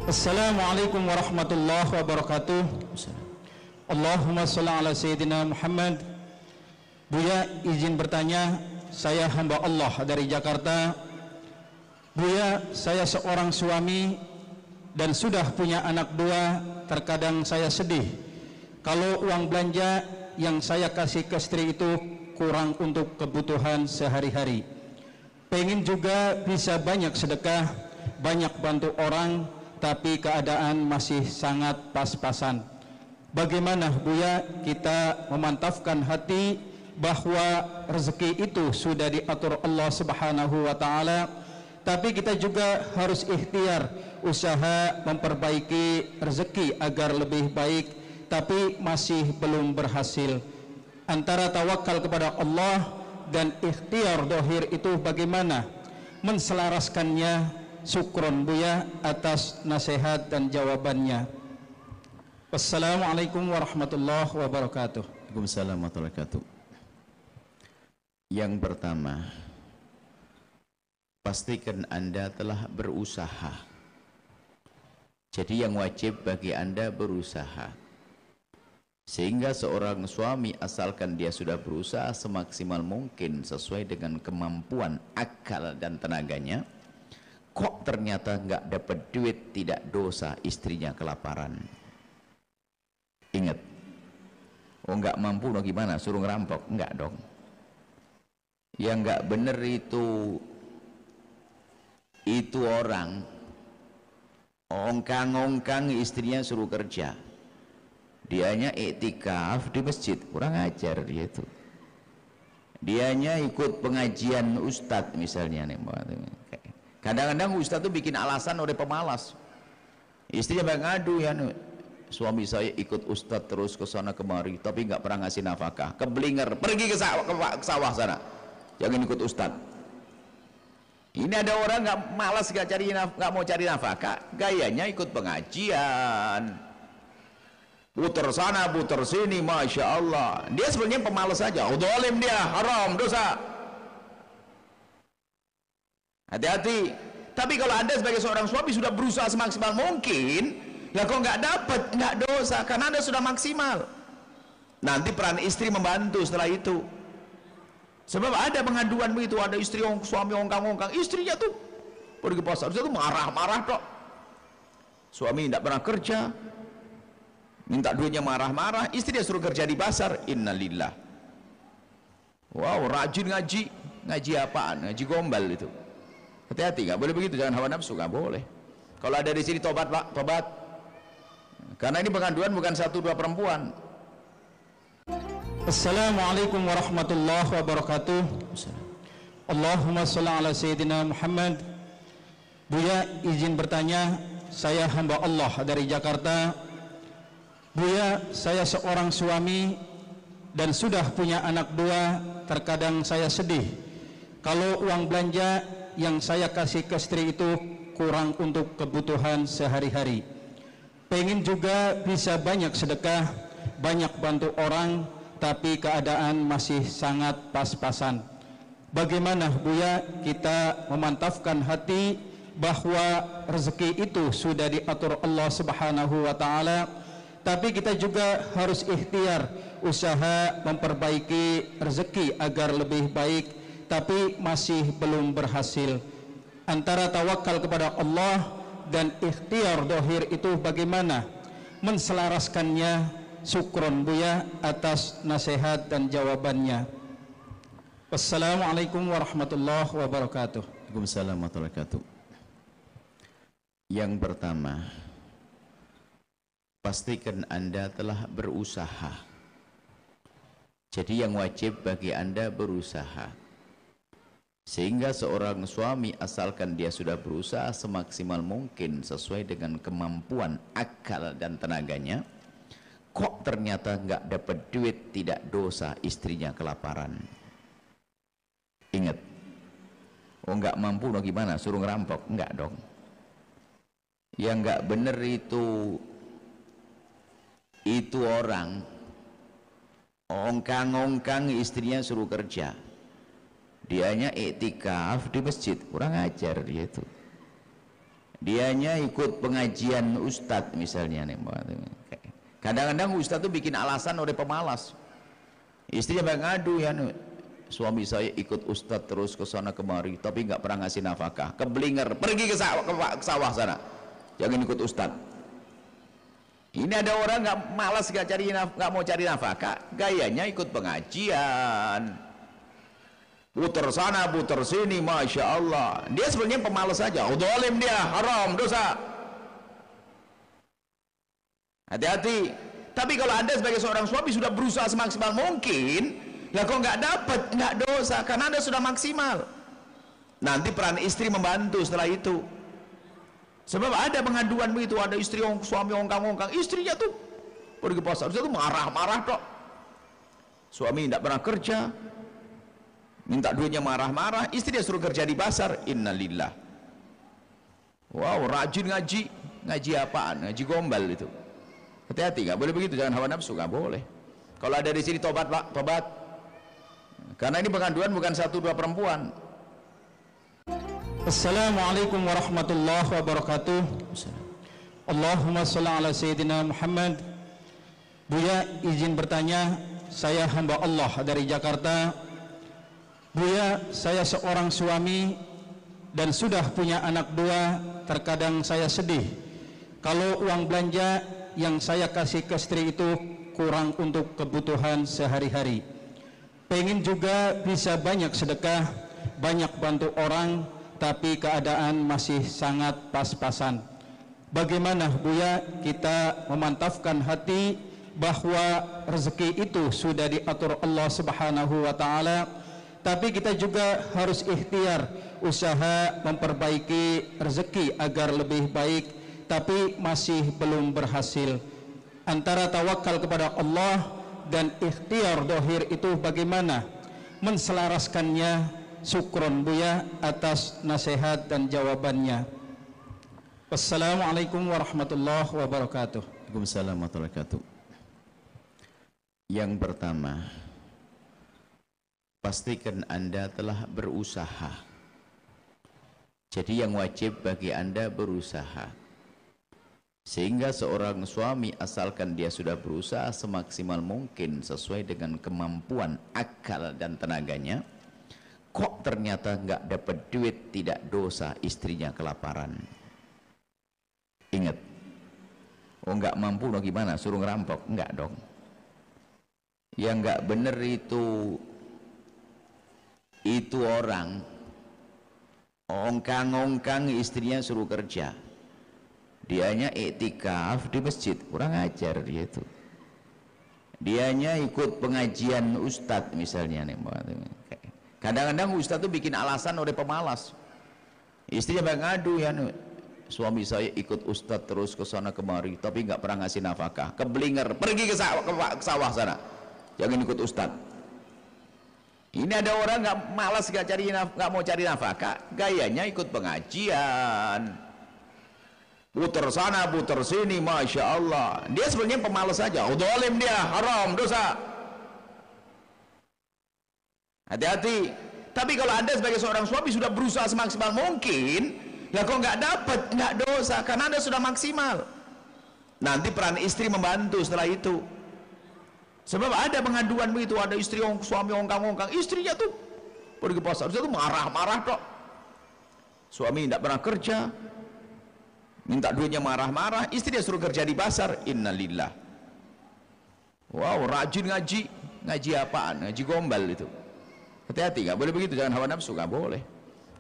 Assalamualaikum warahmatullahi wabarakatuh. Allahumma sholli ala Sayyidina Muhammad. Buya, izin bertanya, saya hamba Allah dari Jakarta. Buya, saya seorang suami dan sudah punya anak dua. Terkadang saya sedih kalau uang belanja yang saya kasih ke istri itu kurang untuk kebutuhan sehari-hari. Pengen juga bisa banyak sedekah, banyak bantu orang, tapi keadaan masih sangat pas-pasan. Bagaimana Buya kita memantapkan hati bahwa rezeki itu sudah diatur Allah Subhanahu wa taala, tapi kita juga harus ikhtiar usaha memperbaiki rezeki agar lebih baik, tapi masih belum berhasil. Antara tawakal kepada Allah dan ikhtiar dohir itu bagaimana menselaraskannya? Syukron Buya atas nasihat dan jawabannya. Wassalamualaikum warahmatullahi wabarakatuh. Waalaikumsalam warahmatullahi wabarakatuh. Yang pertama, pastikan Anda telah berusaha. Jadi yang wajib bagi Anda berusaha. Sehingga seorang suami asalkan dia sudah berusaha semaksimal mungkin sesuai dengan kemampuan akal dan tenaganya, kok ternyata nggak dapat duit, tidak dosa istrinya kelaparan. Ingat, oh nggak mampu loh gimana, suruh ngerampok? Enggak dong. Yang nggak bener itu orang ongkang-ongkang istrinya suruh kerja, dianya iktikaf di masjid, kurang ajar dia itu. Dianya ikut pengajian ustadz misalnya nih. Kadang-kadang ustaz itu bikin alasan oleh pemalas. Istrinya banyak ngadu, ya suami saya ikut ustaz terus ke sana kemari tapi nggak pernah ngasih nafkah. Keblinger, pergi ke sawah sana, jangan ikut ustaz. Ini ada orang nggak malas, nggak mau cari nafkah, gayanya ikut pengajian, puter sana puter sini, masya Allah. Dia sebenarnya pemalas saja, zalim dia, haram, dosa. Hati-hati. Tapi kalau Anda sebagai seorang suami sudah berusaha semaksimal mungkin, lah kok nggak dapat, nggak dosa karena Anda sudah maksimal. Nanti peran istri membantu setelah itu. Sebab ada pengaduan begitu, ada istri suami ongkang-ongkang, istrinya tuh pergi ke pasar, itu marah-marah kok. Suami tidak pernah kerja, minta duitnya marah-marah, istri dia suruh kerja di pasar. Innalillah. Wow, rajin ngaji, ngaji apaan? Ngaji gombal itu. Hati-hati, nggak boleh begitu, jangan hawa nafsu, nggak boleh. Kalau ada di sini tobat Pak, tobat. Karena ini pengaduan bukan satu dua perempuan. Assalamualaikum warahmatullahi wabarakatuh. Allahumma sholli ala Sayyidina Muhammad. Buya, izin bertanya, saya hamba Allah dari Jakarta. Buya, saya seorang suami dan sudah punya anak dua. Terkadang saya sedih kalau uang belanja yang saya kasih ke istri itu kurang untuk kebutuhan sehari-hari. Pengen juga bisa banyak sedekah, banyak bantu orang, tapi keadaan masih sangat pas-pasan. Bagaimana Buya kita memantapkan hati bahwa rezeki itu sudah diatur Allah Subhanahu wa taala, tapi kita juga harus ikhtiar usaha memperbaiki rezeki agar lebih baik, tapi masih belum berhasil. Antara tawakal kepada Allah dan ikhtiar dohir itu bagaimana menselaraskannya? Syukron Buya atas nasihat dan jawabannya. Wassalamualaikum warahmatullahi wabarakatuh. Waalaikumsalam warahmatullahi wabarakatuh. Yang pertama, pastikan Anda telah berusaha. Jadi yang wajib bagi Anda berusaha. Sehingga seorang suami asalkan dia sudah berusaha semaksimal mungkin sesuai dengan kemampuan akal dan tenaganya, kok ternyata nggak dapat duit, tidak dosa istrinya kelaparan. Ingat, oh nggak mampu loh gimana, suruh ngerampok? Enggak dong. Yang nggak bener itu orang ongkang-ongkang istrinya suruh kerja, dianya iktikaf di masjid, kurang ajar dia itu. dianya ikut pengajian ustadz misalnya nih. Kadang-kadang ustadz tuh bikin alasan oleh pemalas. Istrinya ngadu ya, suami saya ikut ustadz terus ke sana kemari tapi nggak pernah ngasih nafkah, keblinger, pergi ke sawah sana, jangan ikut ustadz. Ini ada orang nggak malas, nggak mau cari nafkah, gayanya ikut pengajian, puter sana puter sini, masya Allah. Dia sebenarnya pemalas saja, zalim dia, haram, dosa. Hati-hati. Tapi kalau Anda sebagai seorang suami sudah berusaha semaksimal mungkin, lah kok nggak dapat, nggak dosa karena Anda sudah maksimal. Nanti peran istri membantu setelah itu. Sebab ada pengaduan begitu, ada istri suami ongkang-ongkang, istrinya tuh pergi pasar, itu marah-marah tok. Suami tidak pernah kerja, minta duitnya marah-marah, istri dia suruh kerja di pasar. Innalillah. Wow, rajin ngaji, ngaji apaan? Ngaji gombal itu. Hati-hati, nggak boleh begitu, jangan hawa nafsu, nggak boleh. Kalau ada di sini tobat pak, tobat. Karena ini pengaduan bukan 1-2 perempuan. Assalamualaikum warahmatullahi wabarakatuh. Allahumma sholli ala sayyidina Muhammad. Buya, izin bertanya, saya hamba Allah dari Jakarta. Buya, saya seorang suami dan sudah punya anak 2. Terkadang saya sedih kalau uang belanja yang saya kasih ke istri itu kurang untuk kebutuhan sehari-hari. Pengen juga bisa banyak sedekah, banyak bantu orang, tapi keadaan masih sangat pas-pasan. Bagaimana Buya kita memantapkan hati bahwa rezeki itu sudah diatur Allah Subhanahu wa taala, tapi kita juga harus ikhtiar usaha memperbaiki rezeki agar lebih baik, tapi masih belum berhasil. Antara tawakal kepada Allah dan ikhtiar dohir itu bagaimana menselaraskannya? Syukron Buya atas nasihat dan jawabannya. Wassalamualaikum warahmatullahi wabarakatuh. Waalaikumsalam warahmatullahi wabarakatuh. Yang pertama, pastikan Anda telah berusaha. Jadi yang wajib bagi Anda berusaha. Sehingga seorang suami asalkan dia sudah berusaha semaksimal mungkin sesuai dengan kemampuan akal dan tenaganya, kok ternyata nggak dapat duit, tidak dosa istrinya kelaparan. Ingat, oh nggak mampu dong gimana, suruh ngerampok? Enggak dong. Yang nggak bener itu orang ongkang-ongkang istrinya suruh kerja, dianya iktikaf di masjid, kurang ajar dia itu. Dianya ikut pengajian ustadz misalnya nih. Kadang-kadang ustadz tuh bikin alasan oleh pemalas. Istrinya ngadu ya, suami saya ikut ustadz terus ke sana kemari tapi nggak pernah ngasih nafkah, keblinger, pergi ke sawah sana, jangan ikut ustadz. Ini ada orang nggak malas, nggak mau cari nafkah, gayanya ikut pengajian, puter sana puter sini, masya Allah. Dia sebenarnya pemalas saja, zalim dia, haram, dosa. Hati-hati. Tapi kalau Anda sebagai seorang suami sudah berusaha semaksimal mungkin, lah kok nggak dapat, nggak dosa karena Anda sudah maksimal. Nanti peran istri membantu setelah itu. Sebab ada pengaduan begitu, ada istri suami ongkang-ongkang, istrinya tuh pergi pasar, itu marah-marah tok. Suami tidak pernah kerja, minta duitnya marah-marah, istri dia suruh kerja di pasar. Innalillah. Wow, rajin ngaji, ngaji apaan? Ngaji gombal itu. Hati-hati, nggak boleh begitu, jangan hawa nafsu, nggak boleh.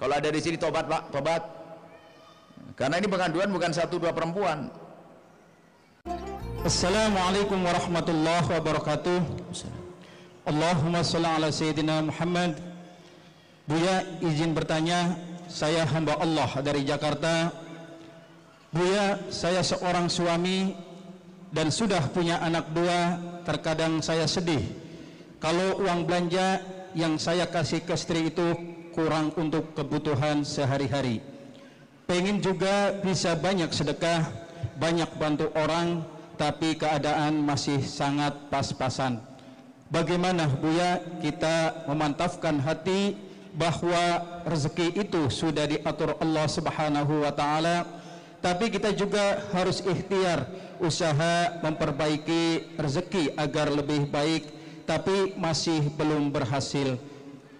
Kalau ada di sini tobat pak, tobat. Karena ini pengaduan bukan 1-2 perempuan. Assalamualaikum warahmatullahi wabarakatuh. Allahumma sholli ala sayyidina Muhammad. Buya, izin bertanya, saya hamba Allah dari Jakarta. Buya, saya seorang suami dan sudah punya anak 2. Terkadang saya sedih kalau uang belanja yang saya kasih ke istri itu kurang untuk kebutuhan sehari-hari. Pengen juga bisa banyak sedekah, banyak bantu orang, tapi keadaan masih sangat pas-pasan. Bagaimana Buya kita memantapkan hati bahwa rezeki itu sudah diatur Allah Subhanahu wa taala, Tapi kita juga harus ikhtiar, usaha memperbaiki rezeki agar lebih baik, tapi masih belum berhasil.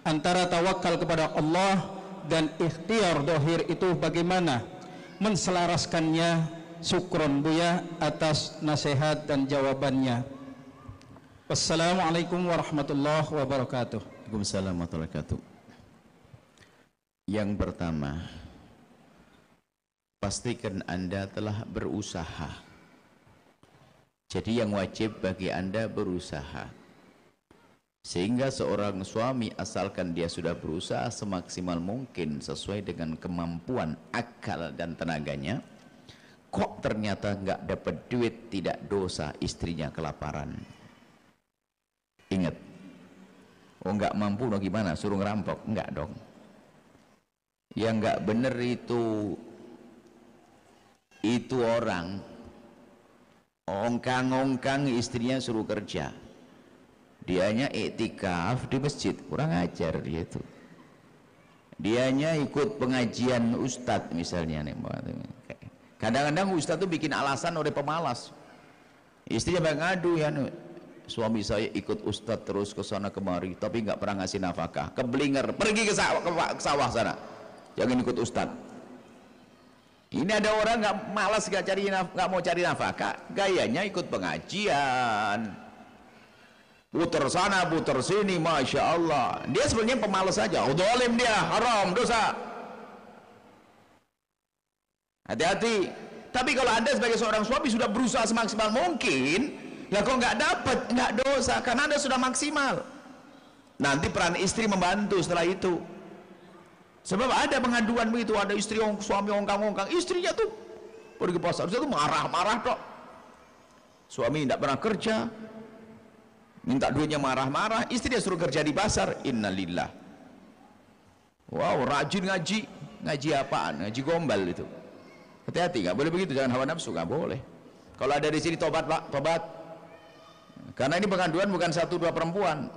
Antara tawakal kepada Allah dan ikhtiar dohir itu bagaimana menselaraskannya? Syukron Buya atas nasihat dan jawabannya. Wassalamualaikum warahmatullahi wabarakatuh. Waalaikumsalam warahmatullahi wabarakatuh. Yang pertama, pastikan Anda telah berusaha. Jadi yang wajib bagi Anda berusaha. Sehingga seorang suami asalkan dia sudah berusaha semaksimal mungkin sesuai dengan kemampuan akal dan tenaganya, kok ternyata nggak dapat duit, tidak dosa istrinya kelaparan. Ingat, oh nggak mampu no gimana, suruh ngerampok? Enggak dong. Yang nggak bener itu orang ongkang-ongkang istrinya suruh kerja, dianya iktikaf di masjid, kurang ajar dia itu. Dianya ikut pengajian ustadz misalnya nih. Kadang-kadang ustadz tuh bikin alasan oleh pemalas. Istrinya ngadu ya, suami saya ikut ustadz terus ke sana kemari, tapi nggak pernah ngasih nafkah. Keblinger, pergi ke sawah sana, jangan ikut ustadz. Ini ada orang nggak malas, nggak mau cari nafkah, gayanya ikut pengajian, puter sana puter sini, masya Allah. Dia sebenarnya pemalas saja, dolim dia, haram, dosa. Hati-hati. Tapi kalau Anda sebagai seorang suami sudah berusaha semaksimal mungkin, ya kok nggak dapat, nggak dosa, karena Anda sudah maksimal. Nanti peran istri membantu setelah itu. Sebab ada pengaduan begitu, ada istri suami ongkang-ongkang, istrinya tuh pergi pasar, itu marah-marah tok. Suami tidak pernah kerja, minta duitnya marah-marah, istrinya suruh kerja di pasar. Innalillah. Wow, rajin ngaji. Ngaji apaan? Ngaji gombal itu. Hati-hati, nggak boleh begitu, jangan hawa nafsu, nggak boleh. Kalau ada di sini tobat Pak, tobat. Karena ini pengaduan bukan 1-2 perempuan.